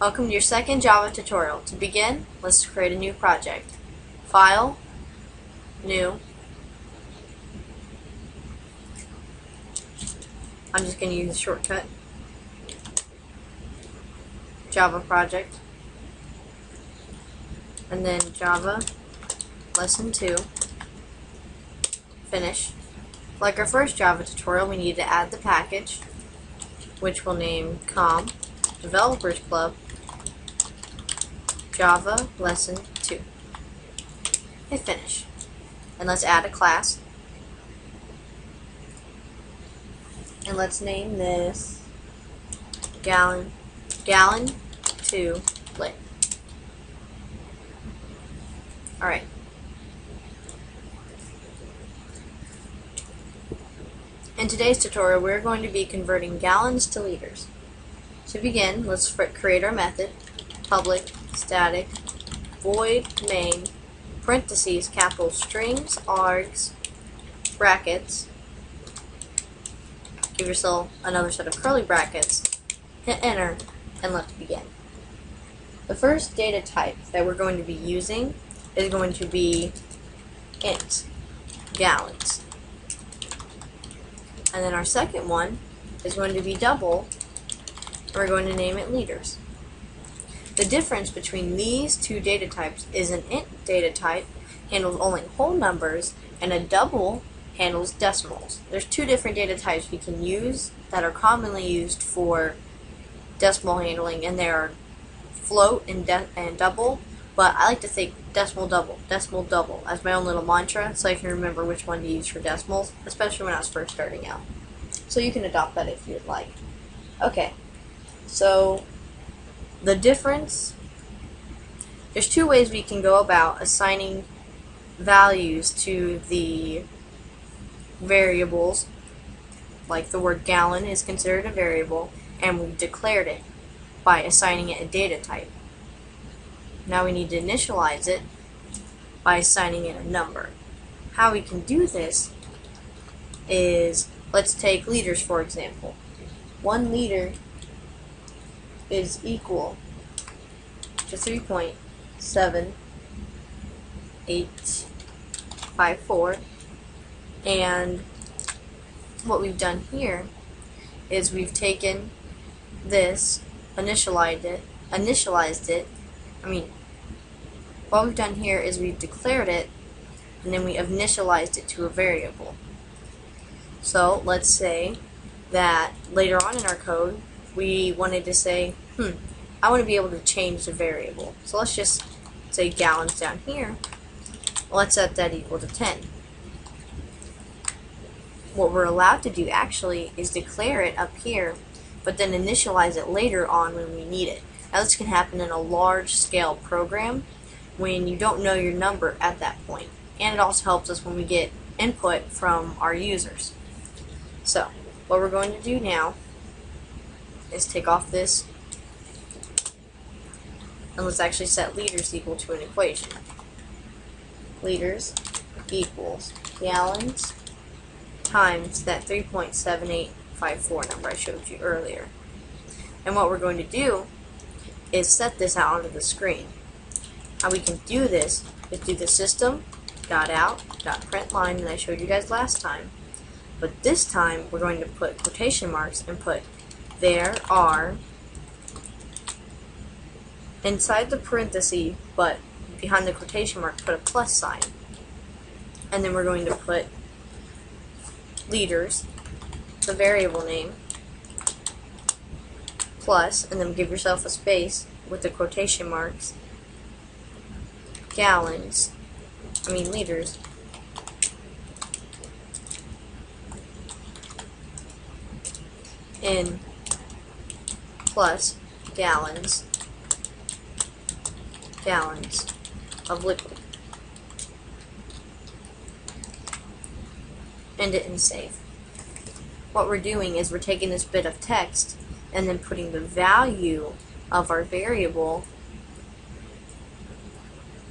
Welcome to your second Java tutorial. To begin, let's create a new project. File, New. I'm just going to use the shortcut. Java project. And then Java Lesson 2. Finish. Like our first Java tutorial, we need to add the package, which we'll name COM Developers Club Java Lesson 2. Hit finish. And let's add a class. And let's name this Gallon 2 Lit. Alright. In today's tutorial, we're going to be converting gallons to liters. To begin, let's create our method. Public static void main parentheses capital strings args brackets. Give yourself another set of curly brackets. Hit enter and let's begin. The first data type that we're going to be using is going to be int gallons. And then our second one is going to be double. We're going to name it liters. The difference between these two data types is an int data type handles only whole numbers and a double handles decimals. There's two different data types we can use that are commonly used for decimal handling, and they are float and double, but I like to say decimal double as my own little mantra so I can remember which one to use for decimals, especially when I was first starting out. So you can adopt that if you'd like. Okay, so the difference, there's two ways we can go about assigning values to the variables. Like the word gallon is considered a variable, and we declared it by assigning it a data type. Now we need to initialize it by assigning it a number. How we can do this is, let's take liters for example. 1 liter is equal to 3.7854, and what we've done here is we've taken this, what we've done here is we've declared it and then we initialized it to a variable. So let's say that later on in our code we wanted to say, I want to be able to change the variable. So let's just say gallons down here. Let's set that equal to 10. What we're allowed to do actually is declare it up here, but then initialize it later on when we need it. Now this can happen in a large scale program when you don't know your number at that point. And it also helps us when we get input from our users. So what we're going to do now is take off this, and let's actually set liters equal to an equation. Liters equals gallons times that 3.7854 number I showed you earlier. And what we're going to do is set this out onto the screen. How we can do this is do the system.out.println that I showed you guys last time. But this time we're going to put quotation marks and put there are inside the parenthesis, but behind the quotation mark put a plus sign. And then we're going to put liters, the variable name, plus, and then give yourself a space with the quotation marks, liters, in plus gallons of liquid. End it and save. What we're doing is we're taking this bit of text and then putting the value of our variable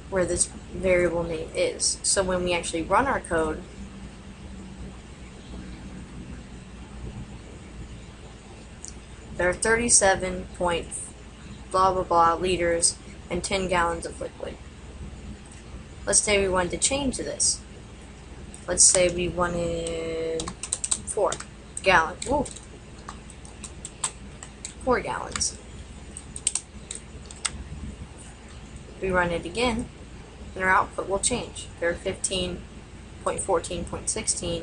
where this variable name is. So when we actually run our code, there are 37.5 blah blah blah liters and 10 gallons of liquid. Let's say we wanted to change this. Let's say we wanted 4 gallons. Whoa. 4 gallons. We run it again, and our output will change. They're 15.14.16.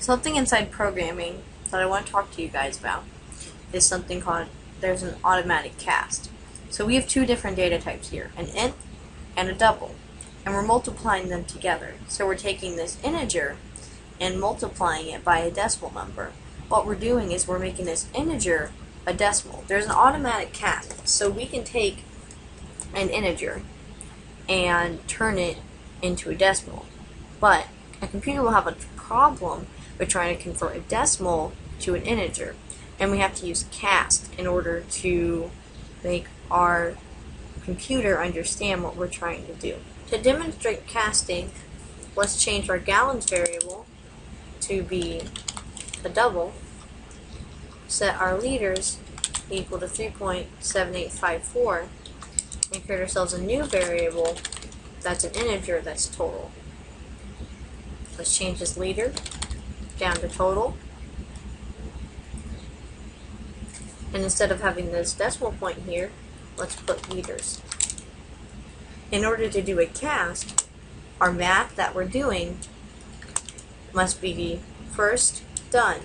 Something inside programming that I want to talk to you guys about is something called, there's an automatic cast. So we have two different data types here, an int and a double, and we're multiplying them together. So we're taking this integer and multiplying it by a decimal number. What we're doing is we're making this integer a decimal. There's an automatic cast, so we can take an integer and turn it into a decimal. But a computer will have a problem with trying to convert a decimal to an integer, and we have to use cast in order to make our computer understand what we're trying to do. To demonstrate casting, let's change our gallons variable to be a double, set our liters equal to 3.7854, and create ourselves a new variable that's an integer that's total. Let's change this liter down to total, and instead of having this decimal point here, let's put liters. In order to do a cast, our math that we're doing must be first done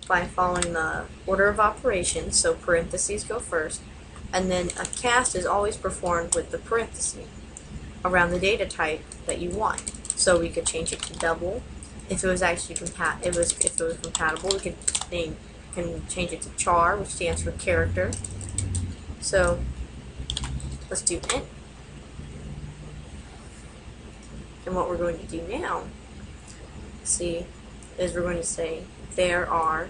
by following the order of operations, so parentheses go first, and then a cast is always performed with the parentheses around the data type that you want. So we could change it to double if it was actually if it was compatible. We can change it to char, which stands for character. So let's do int. And what we're going to do now, see, is we're going to say there are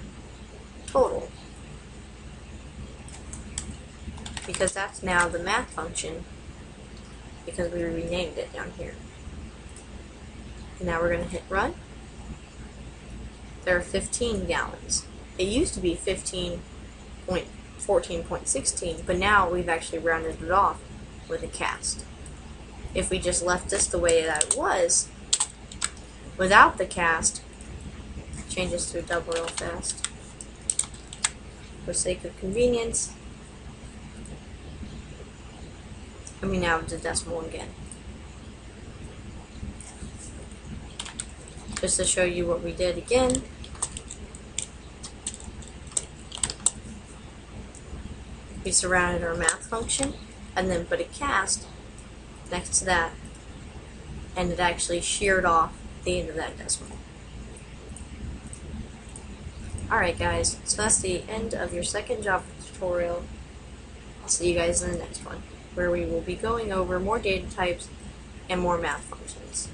total, because that's now the math function, because we renamed it down here. And now we're going to hit run. There are 15 gallons. It used to be 15.14.16, but now we've actually rounded it off with a cast. If we just left this the way that it was, without the cast, change this to a double real fast, for sake of convenience, and we now have the decimal again. Just to show you what we did again, we surrounded our math function and then put a cast next to that, and it actually sheared off the end of that decimal. Alright guys, so that's the end of your second Java tutorial. I'll see you guys in the next one, where we will be going over more data types and more math functions.